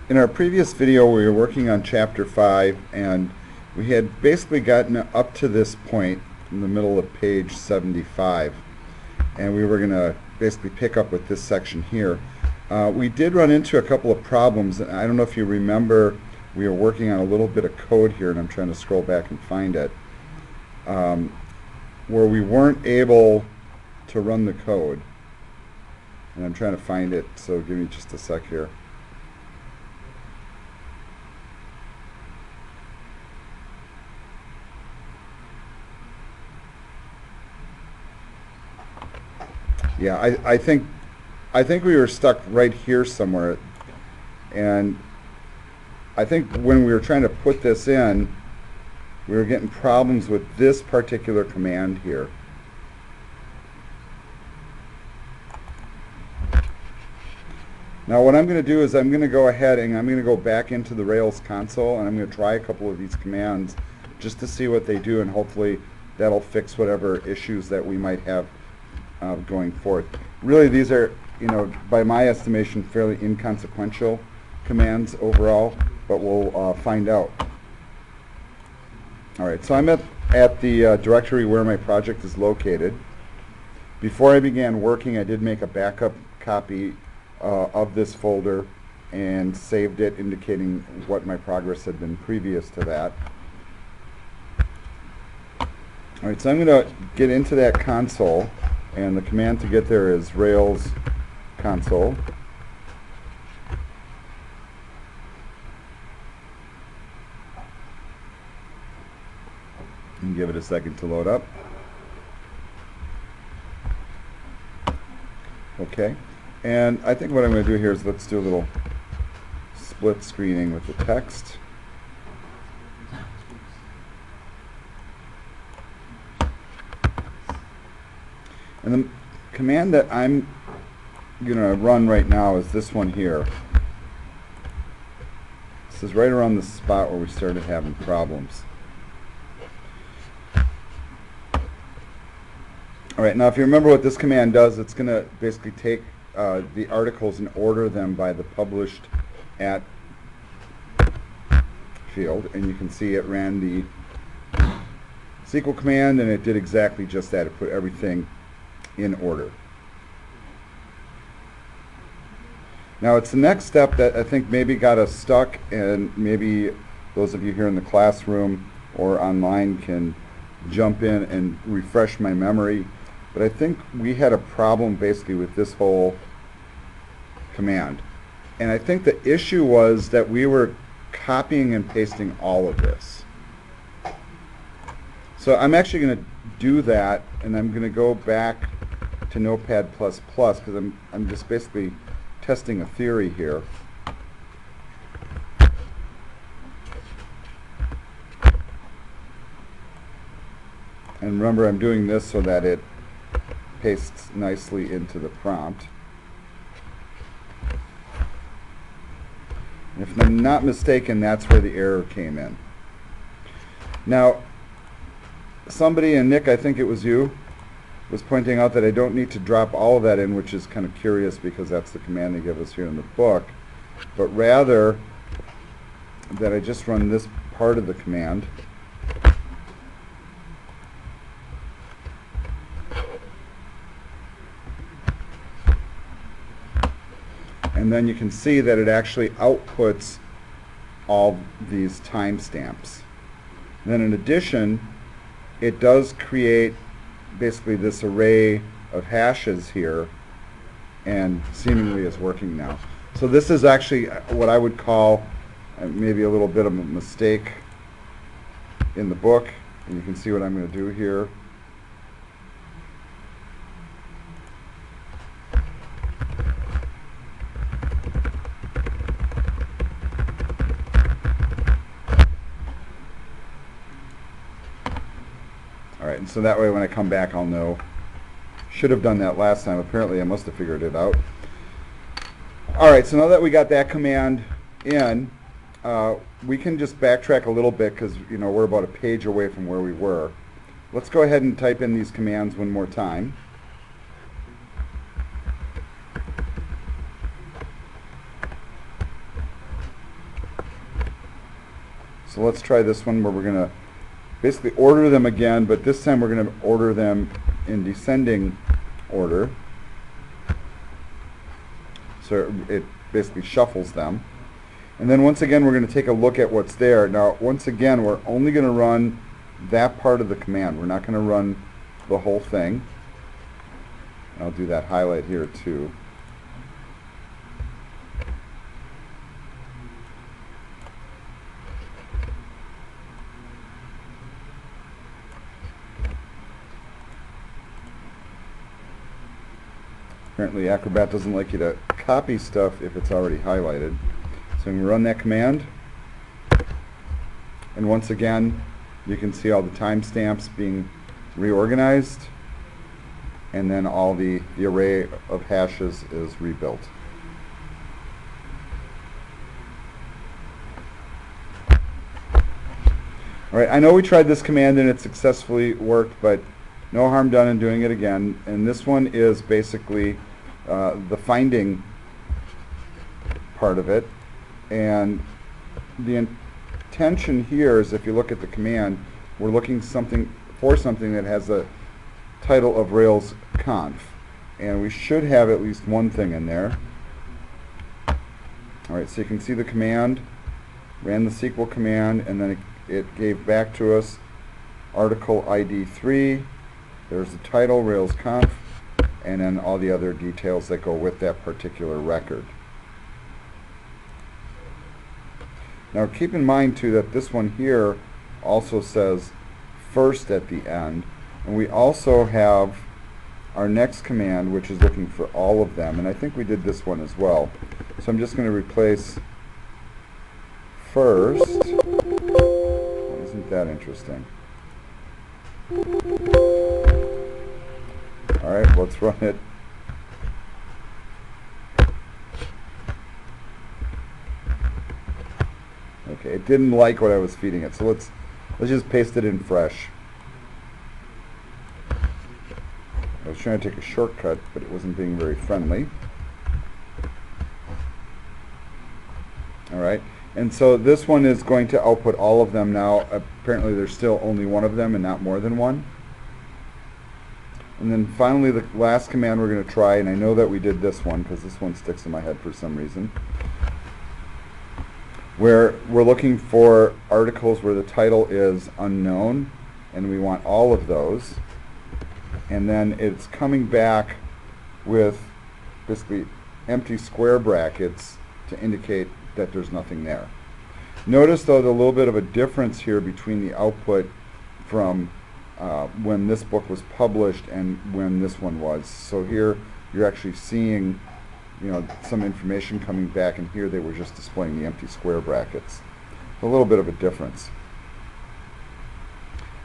In our previous video, we were working on Chapter 5, and we had basically gotten up to this point in the middle of page 75, and we were going to basically pick up with this section here. We did run into a couple of problems, and I don't know if you remember, we were working on a little bit of code here, and I'm trying to scroll back and find it, where we weren't able to run the code. And I'm trying to find it, so give me just a sec here. Yeah, I think we were stuck right here somewhere, and I think when we were trying to put this in, we were getting problems with this particular command here. Now what I'm going to do is I'm going to go ahead and I'm going to go back into the Rails console, and I'm going to try a couple of these commands just to see what they do, and hopefully that'll fix whatever issues that we might have going forth. Really, these are, by my estimation, fairly inconsequential commands overall, but we'll find out. All right, so I'm at the directory where my project is located. Before I began working, I did make a backup copy of this folder and saved it, indicating what my progress had been previous to that. All right, so I'm going to get into that console, and the command to get there is Rails console. And give it a second to load up. Okay, and I think what I'm going to do here is let's do a little split screening with the text. And the command that I'm going to run right now is this one here. This is right around the spot where we started having problems. All right, now if you remember what this command does, it's going to basically take the articles and order them by the published at field, and you can see it ran the SQL command, and it did exactly just that. It put everything in order. Now it's the next step that I think maybe got us stuck, and maybe those of you here in the classroom or online can jump in and refresh my memory. But I think we had a problem basically with this whole command. And I think the issue was that we were copying and pasting all of this. So I'm actually going to do that, and I'm going to go back to Notepad++ because I'm just basically testing a theory here. And remember, I'm doing this so that it pastes nicely into the prompt. And if I'm not mistaken, that's where the error came in. Now, somebody, and Nick, I think it was you, was pointing out that I don't need to drop all of that in, which is kind of curious because that's the command they give us here in the book, but rather that I just run this part of the command. And then you can see that it actually outputs all these timestamps. Then in addition, it does create basically this array of hashes here, and seemingly is working now. So this is actually what I would call maybe a little bit of a mistake in the book, and you can see what I'm going to do here. Alright, and so that way when I come back I'll know. Should have done that last time. Apparently I must have figured it out. Alright, so now that we got that command in, we can just backtrack a little bit because we're about a page away from where we were. Let's go ahead and type in these commands one more time. So let's try this one where we're going to basically order them again, but this time we're going to order them in descending order. So it basically shuffles them. And then once again we're going to take a look at what's there. Now once again we're only going to run that part of the command. We're not going to run the whole thing. I'll do that highlight here too. Apparently Acrobat doesn't like you to copy stuff if it's already highlighted. So I'm going to run that command. And once again, you can see all the timestamps being reorganized. And then all the array of hashes is rebuilt. Alright, I know we tried this command and it successfully worked, but no harm done in doing it again. And this one is basically the finding part of it. And the intention here is, if you look at the command, we're looking for something that has a title of Rails conf. And we should have at least one thing in there. Alright, so you can see the command, ran the SQL command, and then it gave back to us article ID 3. There's the title, Rails conf, and then all the other details that go with that particular record. Now keep in mind too that this one here also says first at the end, and we also have our next command, which is looking for all of them, and I think we did this one as well. So I'm just going to replace first. Well, isn't that interesting? Alright, let's run it. Okay, it didn't like what I was feeding it, so let's just paste it in fresh. I was trying to take a shortcut, but it wasn't being very friendly. Alright, and so this one is going to output all of them now. Apparently there's still only one of them and not more than one. And then finally the last command we're going to try, and I know that we did this one because this one sticks in my head for some reason, where we're looking for articles where the title is unknown, and we want all of those. And then it's coming back with basically empty square brackets to indicate that there's nothing there. Notice though the little bit of a difference here between the output from when this book was published and when this one was. So here you're actually seeing, you know, some information coming back, and here they were just displaying the empty square brackets. A little bit of a difference.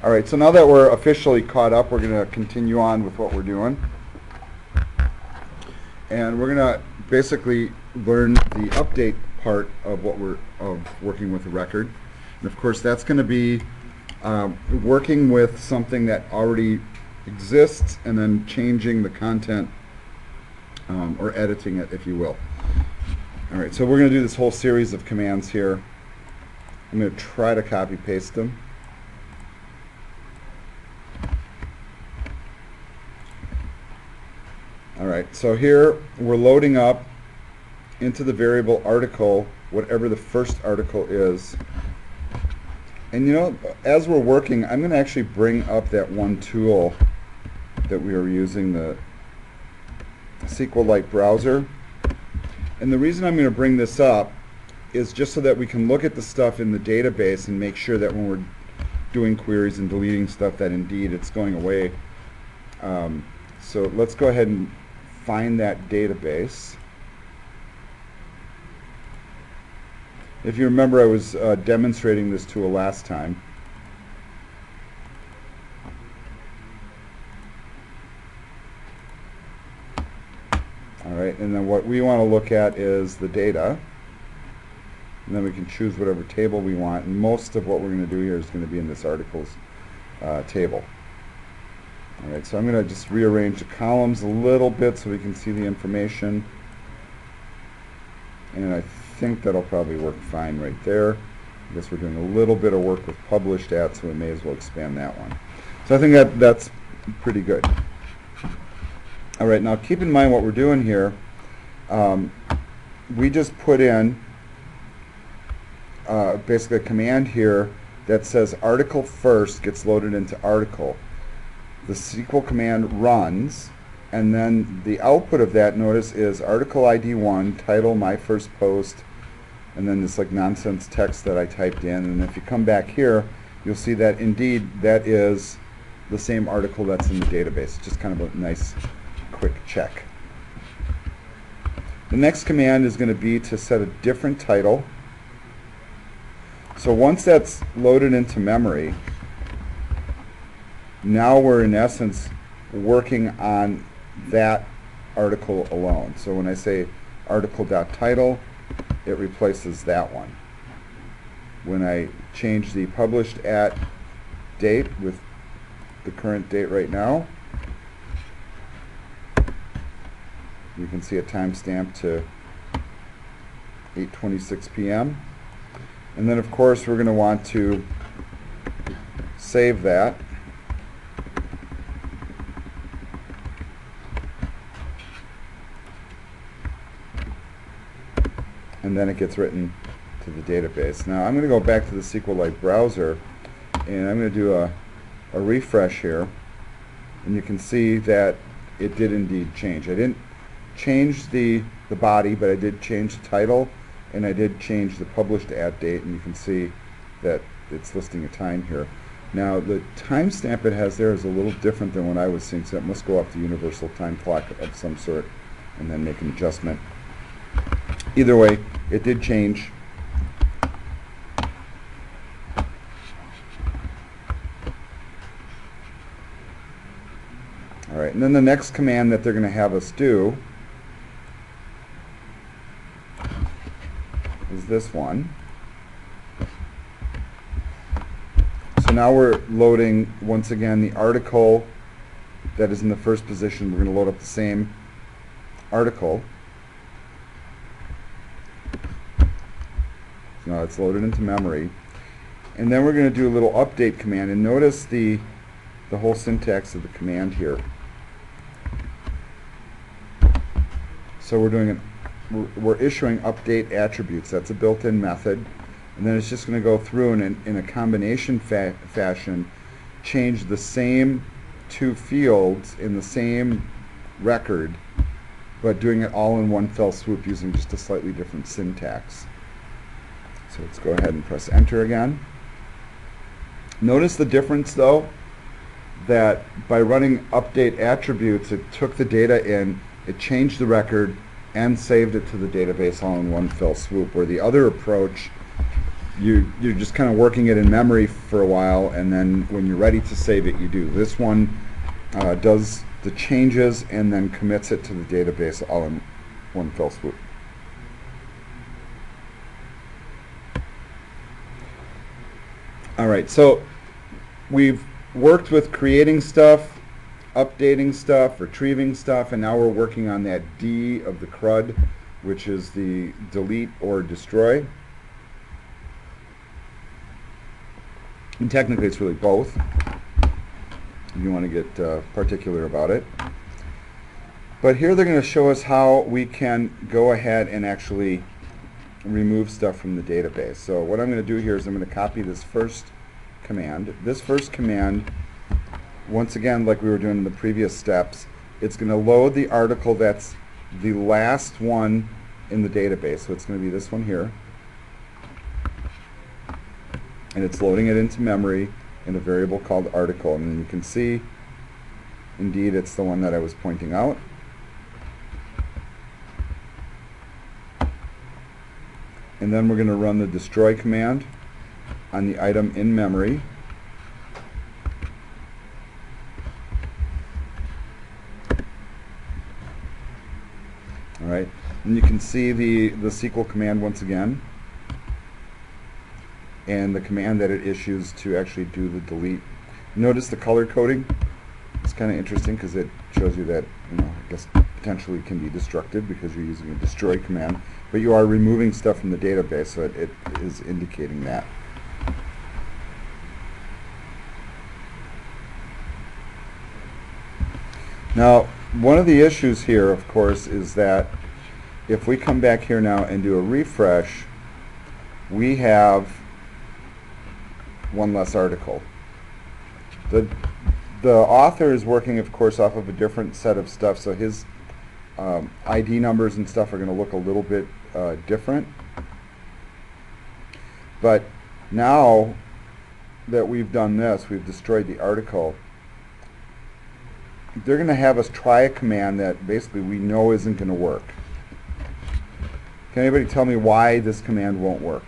Alright, so now that we're officially caught up, we're going to continue on with what we're doing. And we're going to basically learn the update part of what we're working with a record. And of course that's going to be working with something that already exists and then changing the content or editing it, if you will. Alright, so we're going to do this whole series of commands here. I'm going to try to copy paste them. Alright, so here we're loading up into the variable article whatever the first article is. And you know, as we're working, I'm going to actually bring up that one tool that we were using, the SQLite browser. And the reason I'm going to bring this up is just so that we can look at the stuff in the database and make sure that when we're doing queries and deleting stuff that indeed it's going away. So let's go ahead and find that database. If you remember, I was demonstrating this tool last time. Alright, and then what we want to look at is the data. And then we can choose whatever table we want. And most of what we're going to do here is going to be in this articles table. Alright, so I'm going to just rearrange the columns a little bit so we can see the information. And I think that'll probably work fine right there. I guess we're doing a little bit of work with published at, so we may as well expand that one. So I think that's pretty good. All right, now keep in mind what we're doing here. We just put in basically a command here that says article first gets loaded into article. The SQL command runs, and then the output of that, notice, is article ID 1, title, my first post, and then this like nonsense text that I typed in. And if you come back here, you'll see that indeed that is the same article that's in the database. Just kind of a nice quick check. The next command is going to be to set a different title. So once that's loaded into memory, now we're in essence working on that article alone. So when I say article.title, it replaces that one. When I change the published at date with the current date right now, you can see a timestamp to 8:26 p.m. And then of course we're going to want to save that. And then it gets written to the database. Now I'm going to go back to the SQLite browser, and I'm going to do a refresh here, and you can see that it did indeed change. I didn't change the body, but I did change the title, and I did change the published at date, and you can see that it's listing a time here. Now the timestamp it has there is a little different than what I was seeing, so that must go up the universal time clock of some sort and then make an adjustment. Either way, it did change. All right, and then the next command that they're going to have us do is this one. So now we're loading, once again, the article that is in the first position. We're going to load up the same article. So now it's loaded into memory. And then we're going to do a little update command. And notice the whole syntax of the command here. So we're issuing update attributes. That's a built-in method. And then it's just going to go through and in a combination fashion change the same two fields in the same record, but doing it all in one fell swoop using just a slightly different syntax. So let's go ahead and press enter again. Notice the difference though, that by running update attributes, it took the data in, it changed the record, and saved it to the database all in one fell swoop. Where the other approach, you're just kind of working it in memory for a while, and then when you're ready to save it, you do. This one does the changes and then commits it to the database all in one fell swoop. All right, so we've worked with creating stuff, updating stuff, retrieving stuff, and now we're working on that D of the CRUD, which is the delete or destroy. And technically it's really both, if you want to get particular about it. But here they're going to show us how we can go ahead and actually remove stuff from the database. So what I'm going to do here is I'm going to copy this first command. This first command, once again, like we were doing in the previous steps, it's going to load the article that's the last one in the database. So it's going to be this one here. And it's loading it into memory in a variable called article. And then you can see, indeed, it's the one that I was pointing out. And then we're going to run the destroy command on the item in memory. All right, and you can see the SQL command once again, and the command that it issues to actually do the delete. Notice the color coding. It's kind of interesting because it shows you that, I guess potentially can be destructed because you're using a destroy command, but you are removing stuff from the database, so it is indicating that. Now, one of the issues here, of course, is that if we come back here now and do a refresh, we have one less article. The author is working, of course, off of a different set of stuff, so his ID numbers and stuff are going to look a little bit different. But now that we've done this, we've destroyed the article, they're going to have us try a command that basically we know isn't going to work. Can anybody tell me why this command won't work?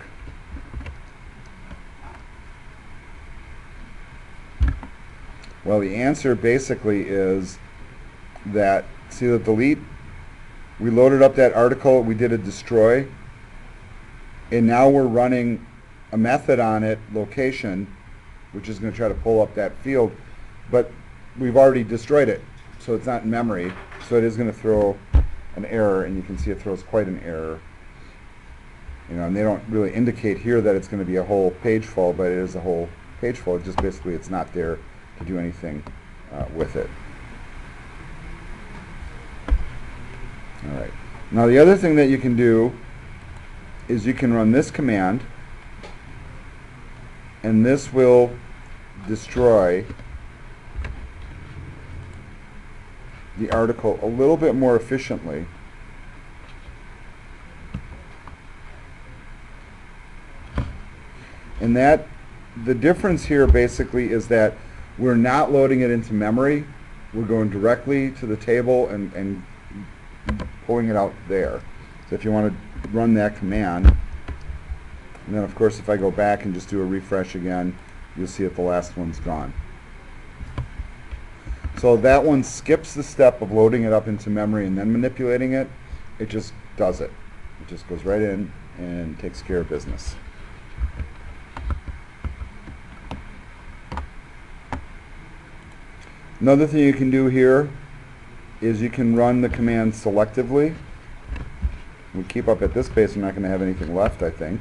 Well, the answer basically is that, see the delete? We loaded up that article, we did a destroy, and now we're running a method on it, location, which is going to try to pull up that field, but we've already destroyed it, so it's not in memory, so it is going to throw an error, and you can see it throws quite an error. You know, and they don't really indicate here that it's going to be a whole page full, but it is a whole page full. Just basically it's not there to do anything with it. All right. Now the other thing that you can do is you can run this command, and this will destroy the article a little bit more efficiently. And that, the difference here basically is that we're not loading it into memory. We're going directly to the table and pulling it out there. So if you want to run that command, and then of course if I go back and just do a refresh again, you'll see that the last one's gone. So that one skips the step of loading it up into memory and then manipulating it. It just does it. It just goes right in and takes care of business. Another thing you can do here is you can run the command selectively. We keep up at this pace, we're not going to have anything left, I think.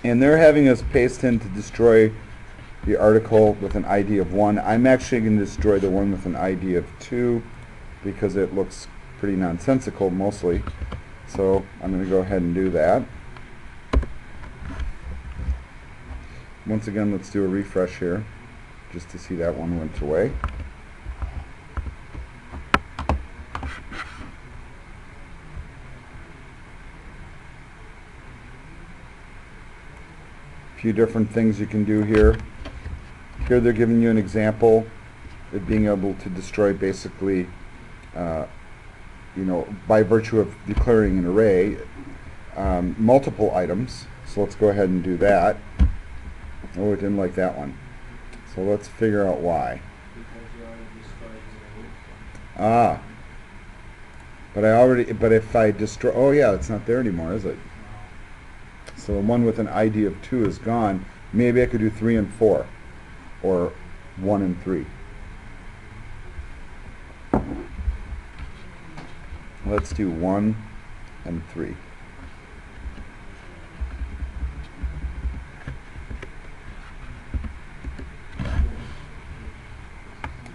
And they're having us paste in to destroy the article with an ID of 1. I'm actually going to destroy the one with an ID of 2 because it looks pretty nonsensical mostly. So I'm going to go ahead and do that. Once again, let's do a refresh here just to see that one went away. A few different things you can do here. Here they're giving you an example of being able to destroy basically, you know, by virtue of declaring an array, multiple items. So let's go ahead and do that. Oh, it didn't like that one. So let's figure out why. Ah. But if I destroy, oh yeah, it's not there anymore, is it? So the one with an ID of 2 is gone. Maybe I could do 3 and 4, or 1 and 3. Let's do 1 and 3.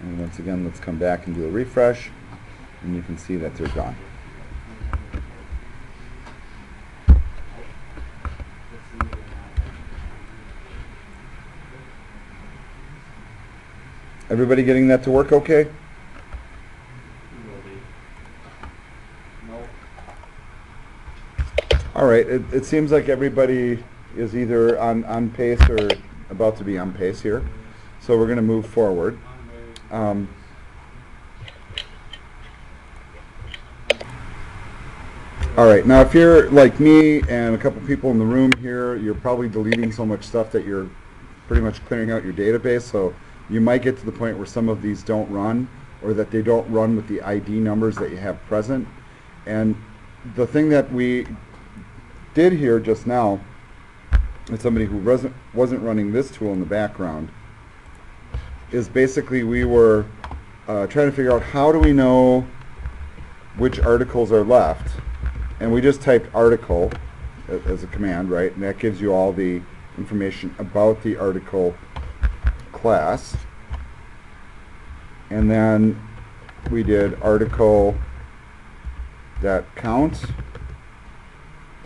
And once again, let's come back and do a refresh, and you can see that they're gone. Everybody getting that to work okay? All right, it seems like everybody is either on pace or about to be on pace here. So we're going to move forward. All right, now if you're like me and a couple people in the room here, you're probably deleting so much stuff that you're pretty much clearing out your database, so you might get to the point where some of these don't run, or that they don't run with the ID numbers that you have present. And the thing that we did here just now, is somebody who wasn't running this tool in the background, is basically we were trying to figure out how do we know which articles are left. And we just typed article as a command, right? And that gives you all the information about the article class. And then we did article that count.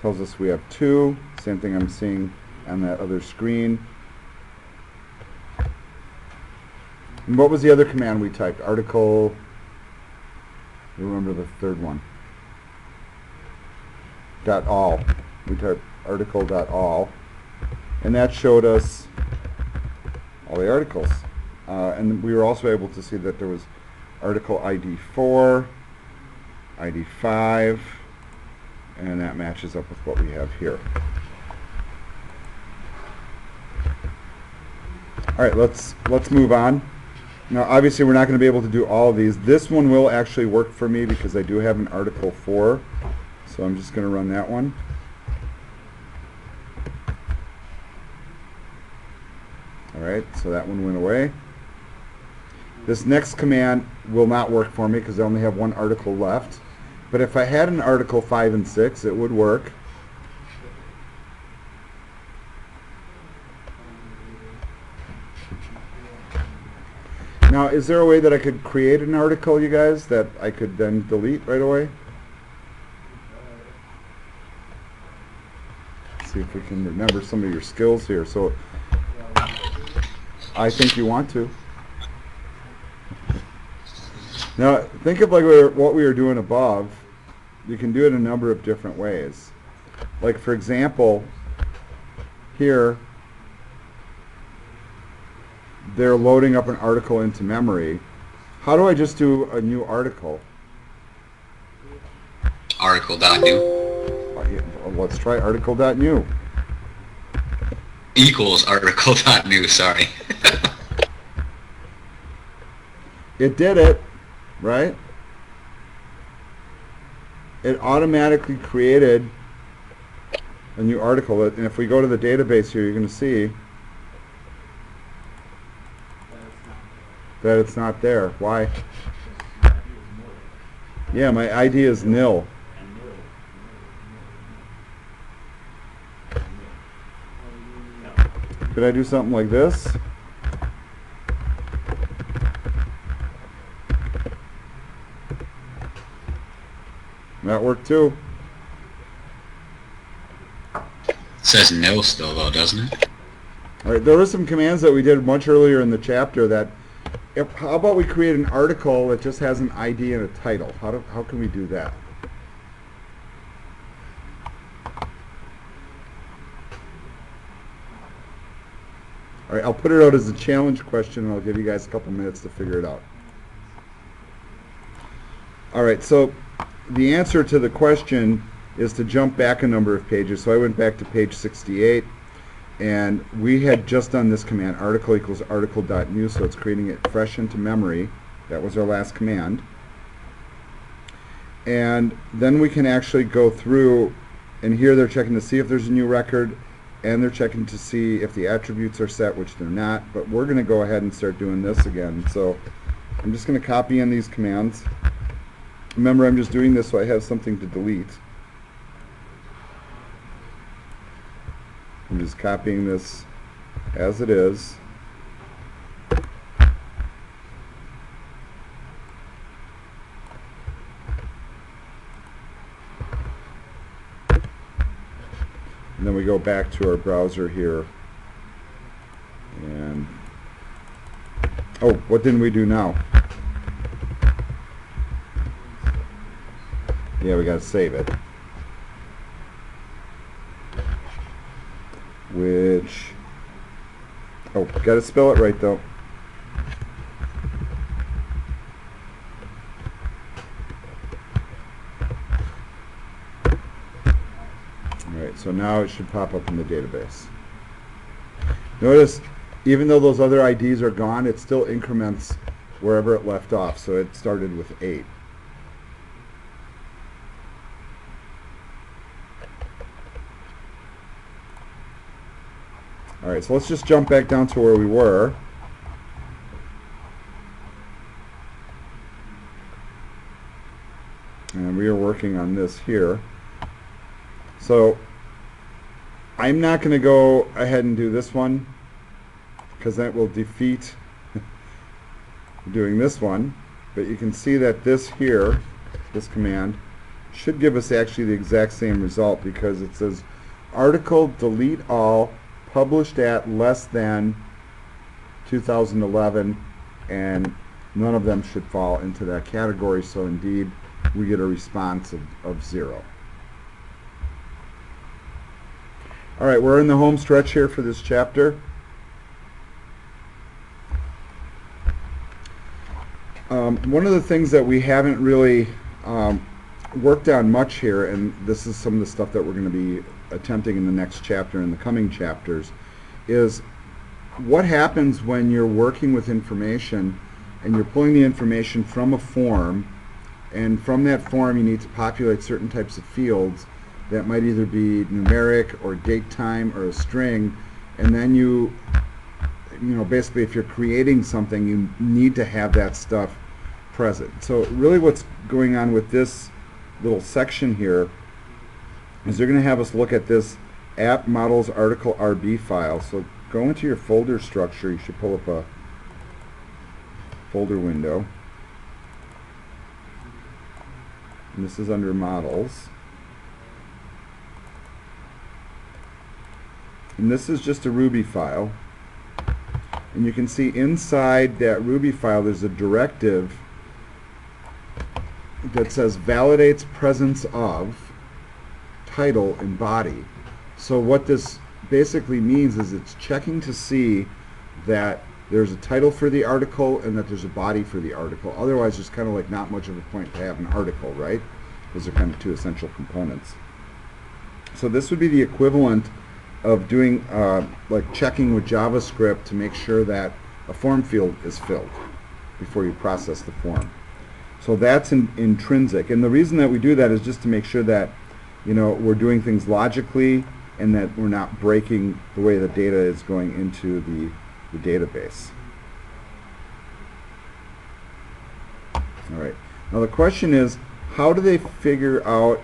Tells us we have 2. Same thing I'm seeing on that other screen. And what was the other command we typed? Article, remember the third one. .all. We typed article.all. And that showed us all the articles. And we were also able to see that there was article ID 4, ID 5, and that matches up with what we have here. All right, let's move on. Now, obviously, we're not going to be able to do all of these. This one will actually work for me because I do have an article 4, so I'm just going to run that one. All right, so that one went away. This next command will not work for me because I only have one article left. But if I had an article 5 and 6, it would work. Now, is there a way that I could create an article, you guys, that I could then delete right away? Let's see if we can remember some of your skills here. So, I think you want to. Now, think of like what we were doing above. You can do it a number of different ways. Like, for example, here, they're loading up an article into memory. How do I just do a new article? Article.new. Let's try article.new. Equals article.new, sorry. It did it, right? It automatically created a new article. And if we go to the database here, you're going to see that it's not there. Why? Yeah, my ID is nil. Could I do something like this? That worked too. It says nil still though, doesn't it? All right, there were some commands that we did much earlier in the chapter that, how about we create an article that just has an ID and a title? How can we do that? All right, I'll put it out as a challenge question and I'll give you guys a couple minutes to figure it out. All right, so the answer to the question is to jump back a number of pages. So I went back to page 68, and we had just done this command, article equals article.new, so it's creating it fresh into memory. That was our last command. And then we can actually go through, and here they're checking to see if there's a new record, and they're checking to see if the attributes are set, which they're not. But we're going to go ahead and start doing this again. So I'm just going to copy in these commands. Remember, I'm just doing this so I have something to delete. I'm just copying this as it is. And then we go back to our browser here. And oh, what didn't we do now? Yeah, we got to save it. Which, oh, got to spell it right though. Alright, so now it should pop up in the database. Notice, even though those other IDs are gone, it still increments wherever it left off. So it started with 8. Alright, so let's just jump back down to where we were. working on this here. So I'm not going to go ahead and do this one because that will defeat doing this one. But you can see that this here, this command, should give us actually the exact same result because it says article delete all published at less than 2011, and none of them should fall into that category, so indeed we get a response of 0. Alright, we're in the home stretch here for this chapter. One of the things that we haven't really worked on much here, and this is some of the stuff that we're going to be attempting in the next chapter and the coming chapters, is what happens when you're working with information and you're pulling the information from a form, and from that form you need to populate certain types of fields that might either be numeric or date time or a string, and then you know, basically if you're creating something you need to have that stuff present. So really what's going on with this little section here is they're going to have us look at this app models article RB file. So go into your folder structure. You should pull up a folder window. And this is under models. And this is just a Ruby file. And you can see inside that Ruby file there's a directive that says validates presence of title and body. So what this basically means is it's checking to see that there's a title for the article and that there's a body for the article. Otherwise there's kind of like not much of a point to have an article, right? Those are kind of two essential components. So this would be the equivalent of doing like checking with JavaScript to make sure that a form field is filled before you process the form. So that's intrinsic, and the reason that we do that is just to make sure that, you know, we're doing things logically and that we're not breaking the way the data is going into the database. All right. Now the question is, how do they figure out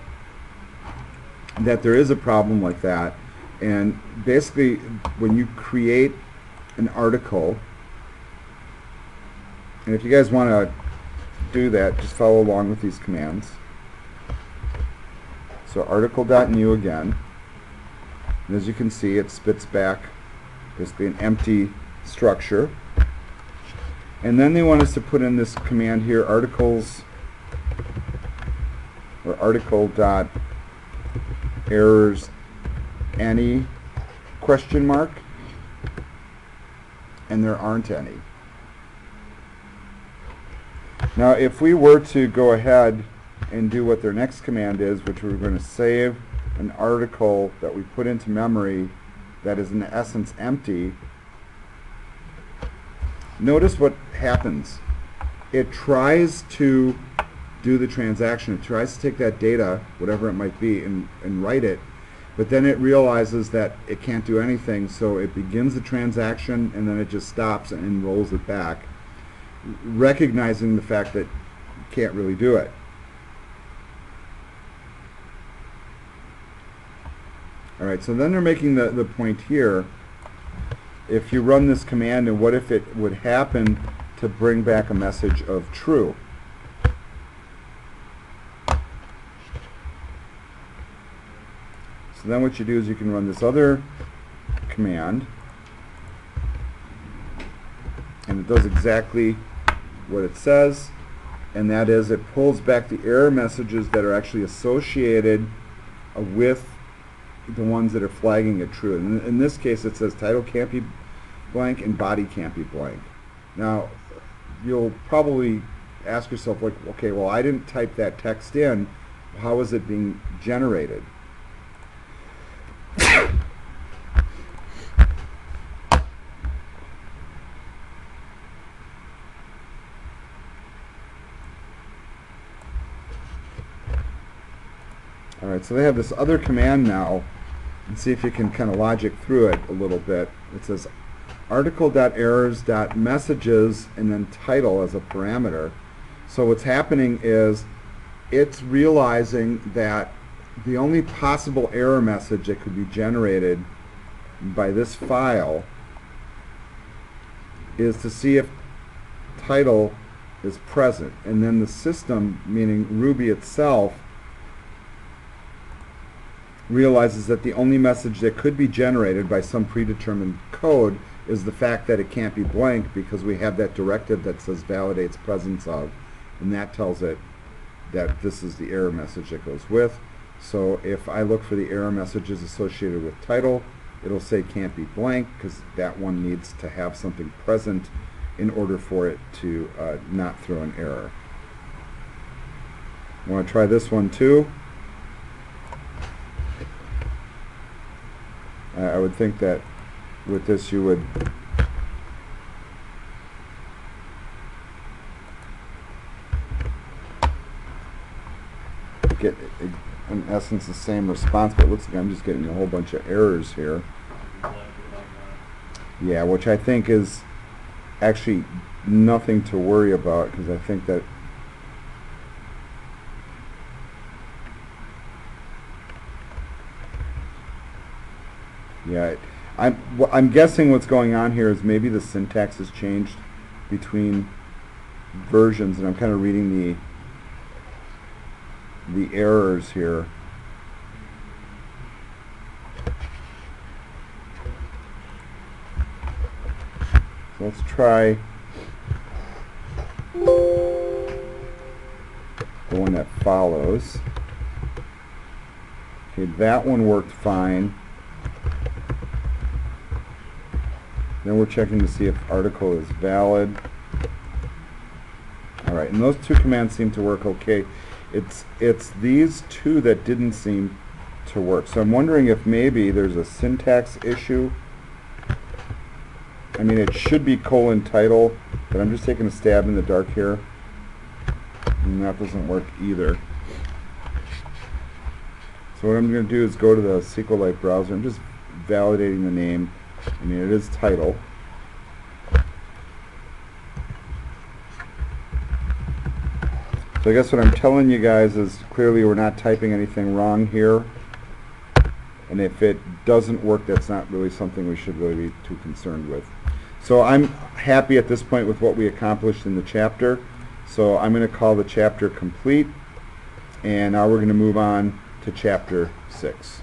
that there is a problem like that? And basically, when you create an article, and if you guys want to do that, just follow along with these commands. So article.new again, and as you can see it spits back basically an empty structure, and then they want us to put in this command here, articles, or article.errors any question mark, and there aren't any. Now if we were to go ahead and do what their next command is, which we're going to save an article that we put into memory that is in essence empty, notice what happens. It tries to do the transaction. It tries to take that data, whatever it might be, and write it, but then it realizes that it can't do anything, so it begins the transaction and then it just stops and rolls it back, recognizing the fact that you can't really do it. Alright, so then they're making the point here, if you run this command, and what if it would happen to bring back a message of true? So then what you do is you can run this other command, and it does exactly what it says, and that is it pulls back the error messages that are actually associated with the ones that are flagging it true. And in this case it says title can't be blank and body can't be blank. Now you'll probably ask yourself, like, okay, well, I didn't type that text in, how is it being generated? Alright, so they have this other command now, and see if you can kind of logic through it a little bit. It says article.errors.messages and then title as a parameter. So what's happening is it's realizing that the only possible error message that could be generated by this file is to see if title is present, and then the system, meaning Ruby itself, realizes that the only message that could be generated by some predetermined code is the fact that it can't be blank, because we have that directive that says validates presence of, and that tells it that this is the error message that goes with. So if I look for the error messages associated with title, it'll say can't be blank, because that one needs to have something present in order for it to not throw an error. I want to try this one too. I would think that with this you would get, in essence, the same response, but it looks like I'm just getting a whole bunch of errors here. Yeah, which I think is actually nothing to worry about, because I think that yeah, I'm guessing what's going on here is maybe the syntax has changed between versions, and I'm kind of reading the errors here. So let's try the one that follows. Okay, that one worked fine. Then we're checking to see if article is valid. Alright, and those two commands seem to work okay. It's these two that didn't seem to work. So I'm wondering if maybe there's a syntax issue. I mean, it should be colon title, but I'm just taking a stab in the dark here. And that doesn't work either. So what I'm going to do is go to the SQLite browser. I'm just validating the name. I mean, it is title. So I guess what I'm telling you guys is clearly we're not typing anything wrong here. And if it doesn't work, that's not really something we should really be too concerned with. So I'm happy at this point with what we accomplished in the chapter. So I'm going to call the chapter complete. And now we're going to move on to chapter 6.